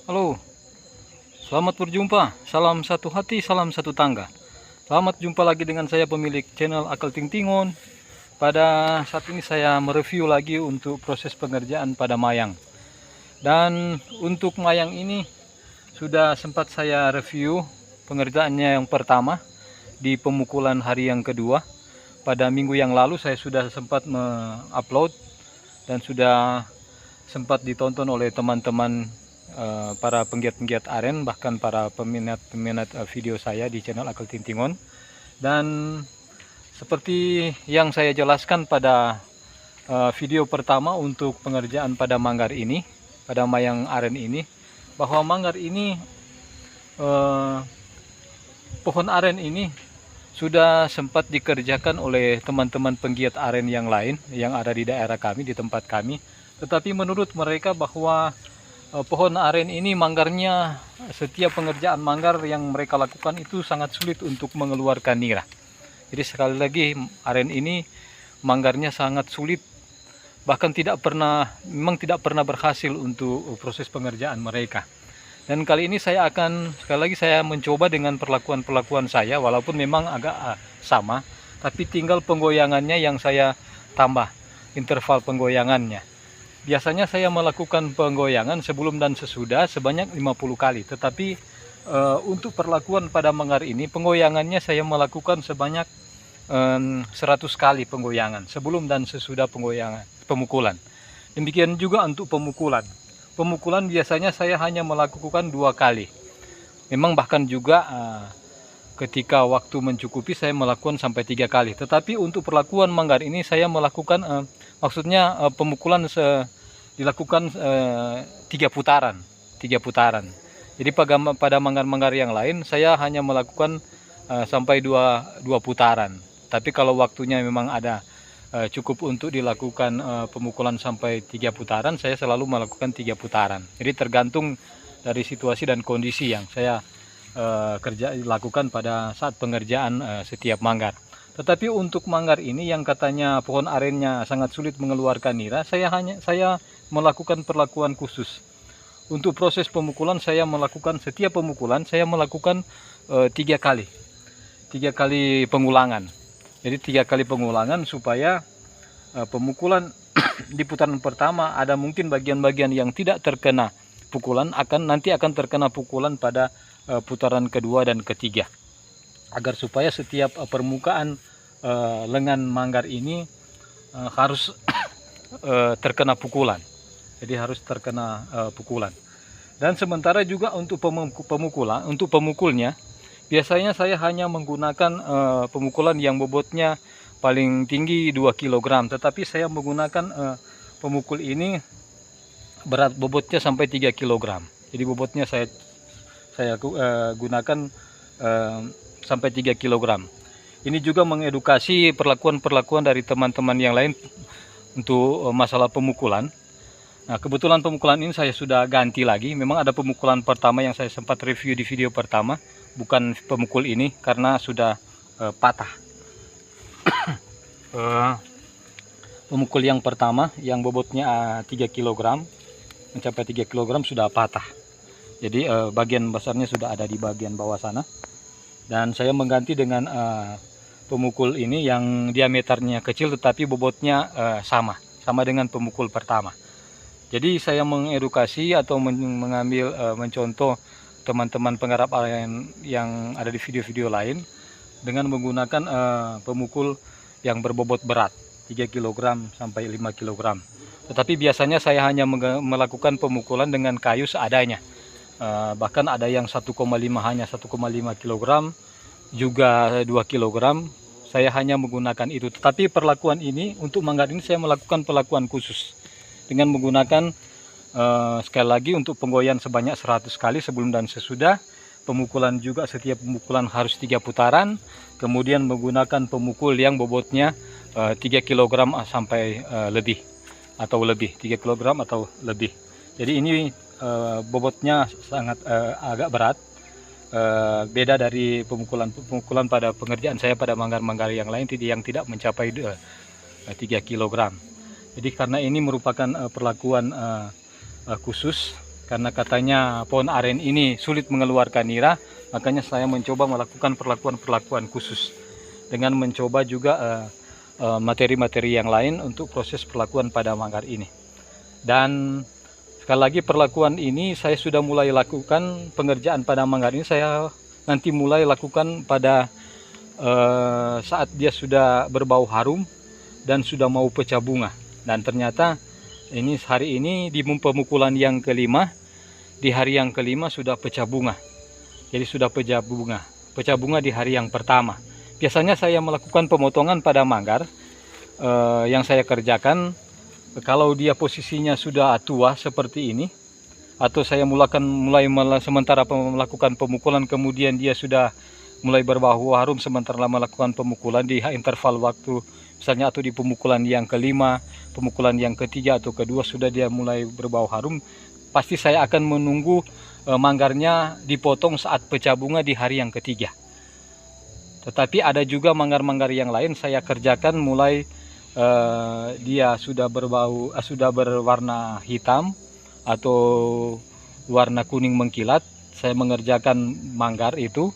Halo, selamat berjumpa. Salam satu hati, salam satu tangga. Selamat jumpa lagi dengan saya pemilik channel Akal Ting Tingon. Pada saat ini saya mereview lagi untuk proses pengerjaan pada mayang. Dan untuk mayang ini sudah sempat saya review pengerjaannya yang pertama di pemukulan hari yang kedua. Pada minggu yang lalu saya sudah sempat mengupload dan sudah sempat ditonton oleh teman-teman para penggiat-penggiat aren, bahkan para peminat-peminat video saya di channel Akal Ting Tingon. Dan seperti yang saya jelaskan pada video pertama untuk pengerjaan pada manggar ini, pada mayang aren ini, bahwa manggar ini pohon aren ini sudah sempat dikerjakan oleh teman-teman penggiat aren yang lain yang ada di daerah kami, di tempat kami. Tetapi menurut mereka bahwa pohon aren ini manggarnya, setiap pengerjaan manggar yang mereka lakukan itu sangat sulit untuk mengeluarkan nira. Jadi sekali lagi aren ini manggarnya sangat sulit, bahkan memang tidak pernah berhasil untuk proses pengerjaan mereka. Dan kali ini sekali lagi saya mencoba dengan perlakuan saya, walaupun memang agak sama, tapi tinggal penggoyangannya yang saya tambah, interval penggoyangannya. Biasanya saya melakukan penggoyangan sebelum dan sesudah sebanyak 50 kali. Tetapi untuk perlakuan pada manggar ini, penggoyangannya saya melakukan sebanyak 100 kali penggoyangan sebelum dan sesudah pemukulan. Demikian juga untuk pemukulan. Pemukulan biasanya saya hanya melakukan 2 kali. Memang bahkan juga ketika waktu mencukupi saya melakukan sampai 3 kali. Tetapi untuk perlakuan manggar ini saya melakukan pemukulan dilakukan 3 putaran. Jadi pada manggar-manggar yang lain saya hanya melakukan sampai 2 putaran. Tapi kalau waktunya memang ada cukup untuk dilakukan pemukulan sampai 3 putaran, saya selalu melakukan 3 putaran. Jadi tergantung dari situasi dan kondisi yang saya lakukan pada saat pengerjaan setiap manggar. Tetapi untuk manggar ini yang katanya pohon arennya sangat sulit mengeluarkan nira, saya melakukan perlakuan khusus. Untuk proses pemukulan setiap pemukulan saya melakukan 3 kali pengulangan. Jadi 3 kali pengulangan supaya pemukulan di putaran pertama ada mungkin bagian-bagian yang tidak terkena pukulan nanti akan terkena pukulan pada putaran kedua dan ketiga. Agar supaya setiap permukaan lengan manggar ini harus terkena pukulan. Jadi harus terkena pukulan. Dan sementara juga untuk pemukulnya, biasanya saya hanya menggunakan pemukulan yang bobotnya paling tinggi 2 kg. Tetapi saya menggunakan pemukul ini berat bobotnya sampai 3 kg. Jadi bobotnya saya gunakan sampai 3 kg. Ini juga mengedukasi perlakuan dari teman-teman yang lain untuk masalah pemukulan. Nah, kebetulan pemukulan ini saya sudah ganti lagi. Memang ada pemukulan pertama yang saya sempat review di video pertama, bukan pemukul ini karena sudah patah. Pemukul yang pertama yang bobotnya 3 kg, mencapai 3 kg sudah patah. Jadi bagian besarnya sudah ada di bagian bawah sana. Dan saya mengganti dengan pemukul ini yang diameternya kecil tetapi bobotnya sama dengan pemukul pertama. Jadi saya mengedukasi atau mencontoh teman-teman penggarap aren yang ada di video-video lain dengan menggunakan pemukul yang berbobot berat 3 kg sampai 5 kg. Tetapi biasanya saya hanya melakukan pemukulan dengan kayu seadanya. Bahkan ada yang 1,5 kg, juga 2 kg. Saya hanya menggunakan itu. Tetapi perlakuan ini untuk manggar ini saya melakukan perlakuan khusus dengan menggunakan sekali lagi untuk penggoyan sebanyak 100 kali sebelum dan sesudah. Pemukulan juga setiap pemukulan harus 3 putaran. Kemudian menggunakan pemukul yang bobotnya 3 kg sampai lebih atau lebih 3 kg atau lebih. Jadi ini bobotnya sangat agak berat, beda dari pemukulan pada pengerjaan saya pada manggar-manggar yang lain yang tidak mencapai 3 kg. Jadi karena ini merupakan perlakuan khusus, karena katanya pohon aren ini sulit mengeluarkan nira, makanya saya mencoba melakukan perlakuan-perlakuan khusus dengan mencoba juga materi-materi yang lain untuk proses perlakuan pada manggar ini. Dan sekali lagi, perlakuan ini saya sudah mulai lakukan, pengerjaan pada manggar ini saya nanti mulai lakukan pada saat dia sudah berbau harum dan sudah mau pecah bunga. Dan ternyata ini hari ini di pemukulan yang kelima, di hari yang kelima sudah pecah bunga. Jadi sudah pecah bunga di hari yang pertama. Biasanya saya melakukan pemotongan pada manggar yang saya kerjakan kalau dia posisinya sudah tua seperti ini, atau saya sementara melakukan pemukulan, kemudian dia sudah mulai berbau harum sementara melakukan pemukulan di interval waktu, misalnya atau di pemukulan yang kelima, pemukulan yang ketiga atau kedua sudah dia mulai berbau harum, pasti saya akan menunggu manggarnya dipotong saat pecah bunga di hari yang ketiga. Tetapi ada juga manggar-manggar yang lain saya kerjakan mulai dia sudah sudah berwarna hitam atau warna kuning mengkilat. Saya mengerjakan manggar itu,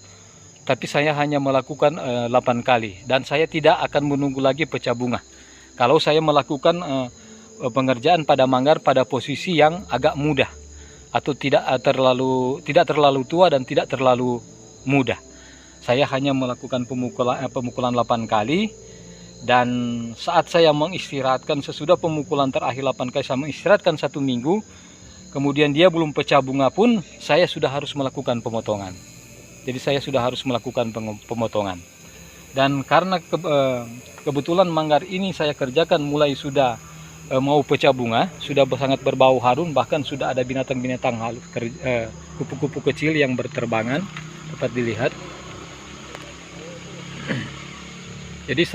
tapi saya hanya melakukan 8 kali, dan saya tidak akan menunggu lagi pecah bunga. Kalau saya melakukan pengerjaan pada manggar pada posisi yang agak muda, atau tidak terlalu tua dan tidak terlalu muda, saya hanya melakukan pemukulan 8 kali. Dan saat saya mengistirahatkan sesudah pemukulan terakhir 8 kali, saya mengistirahatkan 1 minggu, kemudian dia belum pecah bunga pun saya sudah harus melakukan pemotongan. Jadi saya sudah harus melakukan pemotongan. Dan karena kebetulan manggar ini saya kerjakan mulai sudah mau pecah bunga, sudah sangat berbau harum, bahkan sudah ada binatang-binatang halus, kupu-kupu kecil yang berterbangan, dapat dilihat. Jadi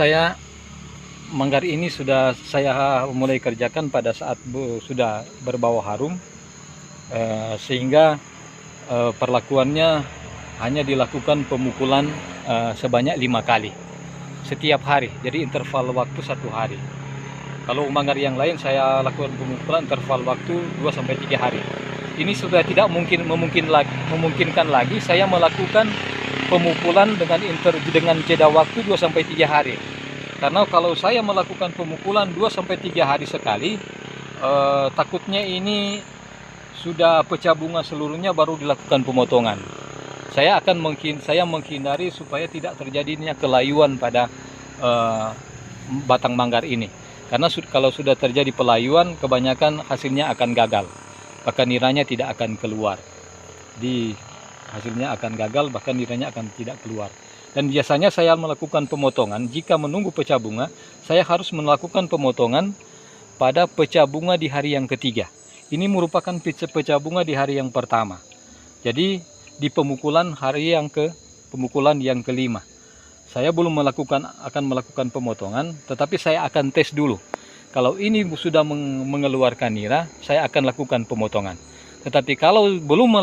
manggar ini sudah saya mulai kerjakan pada saat sudah berbau harum, sehingga perlakuannya hanya dilakukan pemukulan sebanyak 5 kali setiap hari, jadi interval waktu 1 hari. Kalau manggar yang lain saya lakukan pemukulan interval waktu 2-3 hari. Ini sudah tidak memungkinkan lagi saya melakukan pemukulan dengan jeda waktu 2-3 hari. Karena kalau saya melakukan pemukulan 2-3 hari sekali, takutnya ini sudah pecah bunga seluruhnya baru dilakukan pemotongan. Saya menghindari supaya tidak terjadinya kelayuan pada batang manggar ini. Karena kalau sudah terjadi pelayuan, kebanyakan hasilnya akan gagal, bahkan niranya tidak akan keluar. Hasilnya akan gagal, bahkan niranya akan tidak keluar. Dan biasanya saya melakukan pemotongan, jika menunggu pecah bunga, saya harus melakukan pemotongan pada pecah bunga di hari yang ketiga. Ini merupakan pecah bunga di hari yang pertama. Jadi di pemukulan yang kelima, saya belum akan melakukan pemotongan, tetapi saya akan tes dulu. Kalau ini sudah mengeluarkan nira, saya akan lakukan pemotongan. Tetapi kalau belum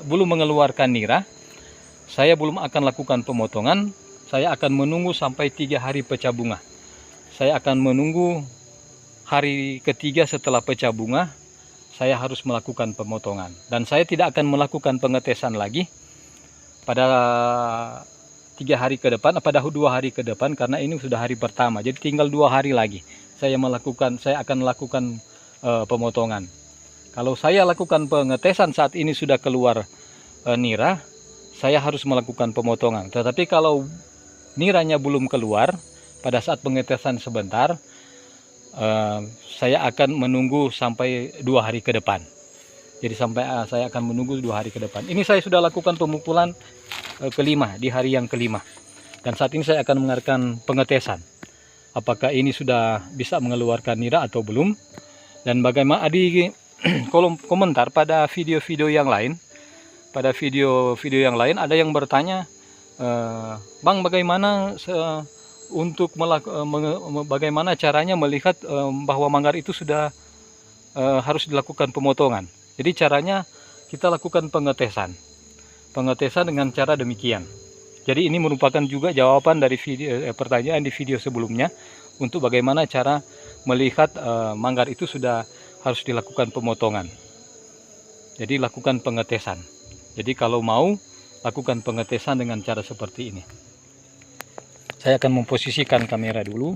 mengeluarkan nira, saya belum akan lakukan pemotongan. Saya akan menunggu sampai 3 hari pecah bunga. Saya akan menunggu hari ketiga setelah pecah bunga, saya harus melakukan pemotongan. Dan saya tidak akan melakukan pengetesan lagi pada 2 hari ke depan, karena ini sudah hari pertama. Jadi tinggal 2 hari lagi saya akan melakukan pemotongan. Kalau saya lakukan pengetesan saat ini sudah keluar nira, saya harus melakukan pemotongan. Tetapi kalau niranya belum keluar pada saat pengetesan sebentar, saya akan menunggu sampai 2 hari ke depan. Jadi saya akan menunggu 2 hari ke depan. Ini saya sudah lakukan pemukulan kelima di hari yang kelima. Dan saat ini saya akan mengadakan pengetesan. Apakah ini sudah bisa mengeluarkan nira atau belum. Dan bagaimana di kolom komentar pada video-video yang lain. Pada video-video yang lain ada yang bertanya, Bang, bagaimana bagaimana caranya melihat bahwa manggar itu sudah harus dilakukan pemotongan. Jadi caranya kita lakukan pengetesan dengan cara demikian. Jadi ini merupakan juga jawaban dari pertanyaan di video sebelumnya untuk bagaimana cara melihat manggar itu sudah harus dilakukan pemotongan. Jadi lakukan pengetesan. Jadi kalau mau, lakukan pengetesan dengan cara seperti ini. Saya akan memposisikan kamera dulu.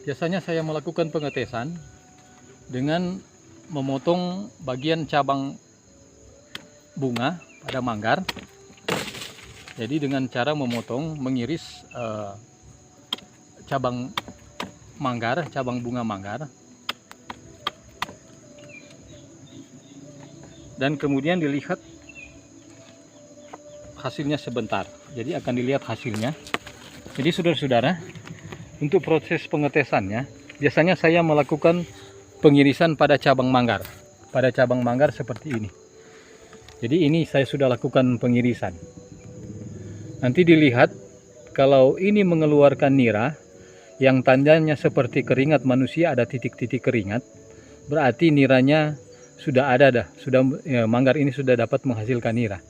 Biasanya saya melakukan pengetesan dengan memotong bagian cabang bunga pada manggar. Jadi dengan cara memotong, mengiris cabang manggar, cabang bunga manggar, dan kemudian dilihat hasilnya sebentar. Jadi akan dilihat hasilnya. Jadi saudara-saudara, untuk proses pengetesannya, biasanya saya melakukan pengirisan pada cabang manggar. Pada cabang manggar seperti ini. Jadi ini saya sudah lakukan pengirisan. Nanti dilihat kalau ini mengeluarkan nira, yang tandanya seperti keringat manusia, ada titik-titik keringat, berarti niranya sudah ada manggar ini sudah dapat menghasilkan nira.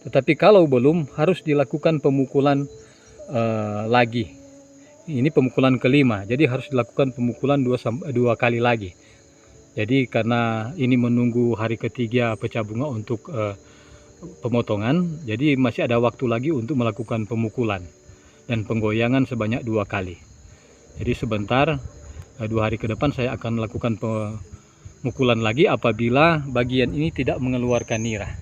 Tetapi kalau belum, harus dilakukan pemukulan lagi. Ini pemukulan kelima, jadi harus dilakukan pemukulan dua kali lagi. Jadi karena ini menunggu hari ketiga pecah bunga untuk pemotongan, jadi masih ada waktu lagi untuk melakukan pemukulan dan penggoyangan sebanyak 2 kali. Jadi sebentar, 2 hari ke depan saya akan melakukan pemukulan lagi apabila bagian ini tidak mengeluarkan nira.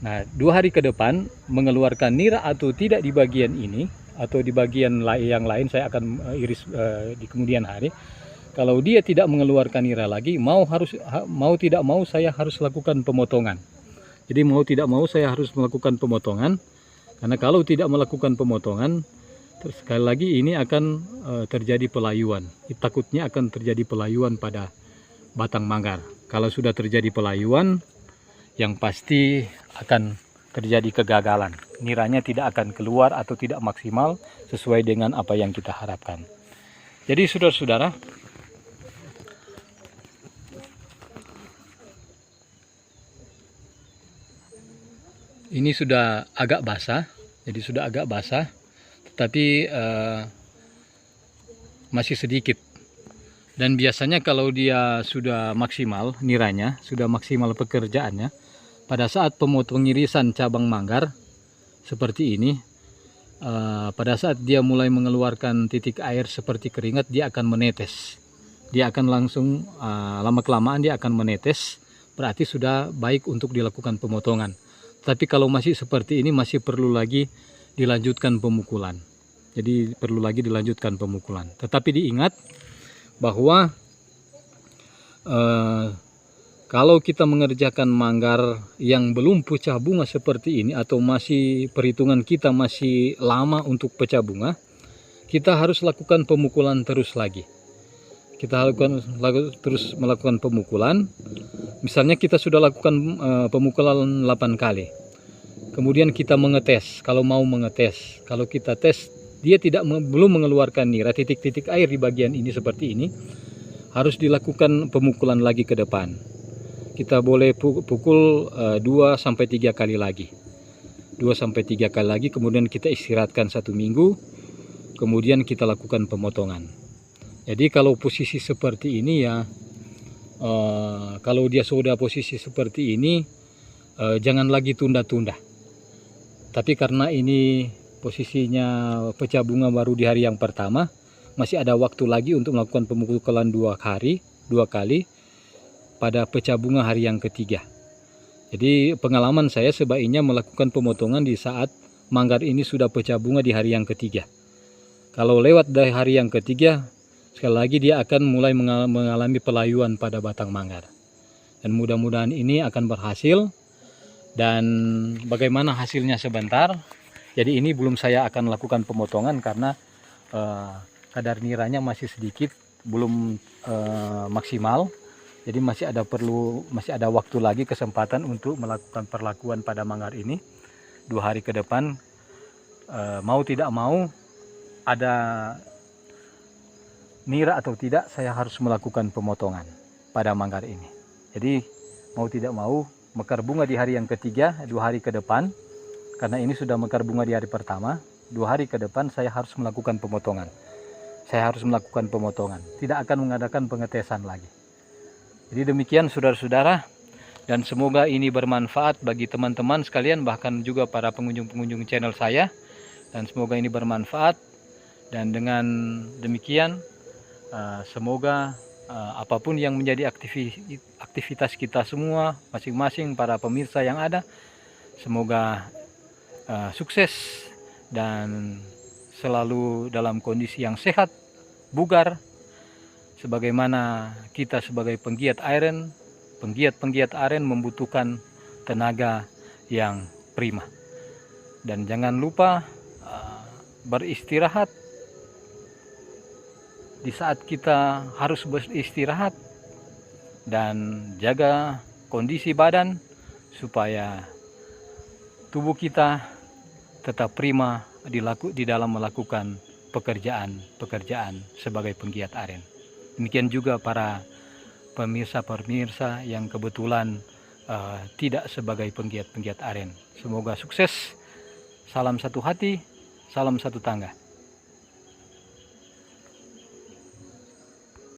Nah, 2 hari ke depan mengeluarkan nira atau tidak di bagian ini, atau di bagian yang lain saya akan iris di kemudian hari. Kalau dia tidak mengeluarkan nira lagi, mau tidak mau saya harus lakukan pemotongan. Jadi mau tidak mau saya harus melakukan pemotongan, karena kalau tidak melakukan pemotongan, terus sekali lagi ini akan terjadi pelayuan. Takutnya akan terjadi pelayuan pada batang manggar. Kalau sudah terjadi pelayuan, yang pasti akan terjadi kegagalan. Niranya tidak akan keluar atau tidak maksimal sesuai dengan apa yang kita harapkan. Jadi saudara-saudara, ini sudah agak basah. Jadi sudah agak basah, tetapi masih sedikit. Dan biasanya kalau dia sudah maksimal niranya, sudah maksimal pekerjaannya, pada saat pengirisan cabang manggar seperti ini, pada saat dia mulai mengeluarkan titik air seperti keringat, dia akan menetes. Dia akan langsung lama-kelamaan dia akan menetes, berarti sudah baik untuk dilakukan pemotongan. Tapi kalau masih seperti ini, masih perlu lagi dilanjutkan pemukulan. Jadi perlu lagi dilanjutkan pemukulan. Tetapi diingat bahwa kalau kita mengerjakan manggar yang belum pecah bunga seperti ini, atau masih perhitungan kita masih lama untuk pecah bunga, kita harus lakukan pemukulan terus lagi. Kita terus melakukan pemukulan. Misalnya kita sudah lakukan pemukulan 8 kali. Kemudian kita mengetes, kalau mau mengetes. Kalau kita tes, dia belum mengeluarkan nira, titik-titik air di bagian ini seperti ini, harus dilakukan pemukulan lagi ke depan. Kita boleh pukul 2-3 kali lagi. 2-3 kali lagi, kemudian kita istirahatkan 1 minggu, kemudian kita lakukan pemotongan. Jadi kalau posisi seperti ini ya, kalau dia sudah posisi seperti ini, jangan lagi tunda-tunda. Tapi karena ini posisinya pecah bunga baru di hari yang pertama, masih ada waktu lagi untuk melakukan pemukulan 2 kali pada pecah bunga hari yang ketiga. Jadi pengalaman saya sebaiknya melakukan pemotongan di saat manggar ini sudah pecah bunga di hari yang ketiga. Kalau lewat dari hari yang ketiga, sekali lagi dia akan mulai mengalami pelayuan pada batang manggar. Dan mudah-mudahan ini akan berhasil. Dan bagaimana hasilnya sebentar. Jadi ini belum saya akan lakukan pemotongan karena kadar niranya masih sedikit, belum maksimal. Jadi masih ada waktu lagi, kesempatan untuk melakukan perlakuan pada manggar ini 2 hari ke depan. Mau tidak mau ada nira atau tidak, saya harus melakukan pemotongan pada manggar ini. Jadi mau tidak mau mekar bunga di hari yang ketiga, 2 hari ke depan, karena ini sudah mekar bunga di hari pertama, 2 hari ke depan saya harus melakukan pemotongan. Saya harus melakukan pemotongan, tidak akan mengadakan pengetesan lagi. Jadi demikian saudara-saudara, dan semoga ini bermanfaat bagi teman-teman sekalian, bahkan juga para pengunjung-pengunjung channel saya, dan semoga ini bermanfaat. Dan dengan demikian semoga apapun yang menjadi aktivitas kita semua masing-masing para pemirsa yang ada, semoga sukses dan selalu dalam kondisi yang sehat, bugar, sebagaimana kita sebagai penggiat aren membutuhkan tenaga yang prima. Dan jangan lupa beristirahat di saat kita harus beristirahat, dan jaga kondisi badan supaya tubuh kita tetap prima di dalam melakukan pekerjaan sebagai penggiat aren. Demikian juga para pemirsa-pemirsa yang kebetulan tidak sebagai penggiat aren. Semoga sukses. Salam satu hati, salam satu tangga.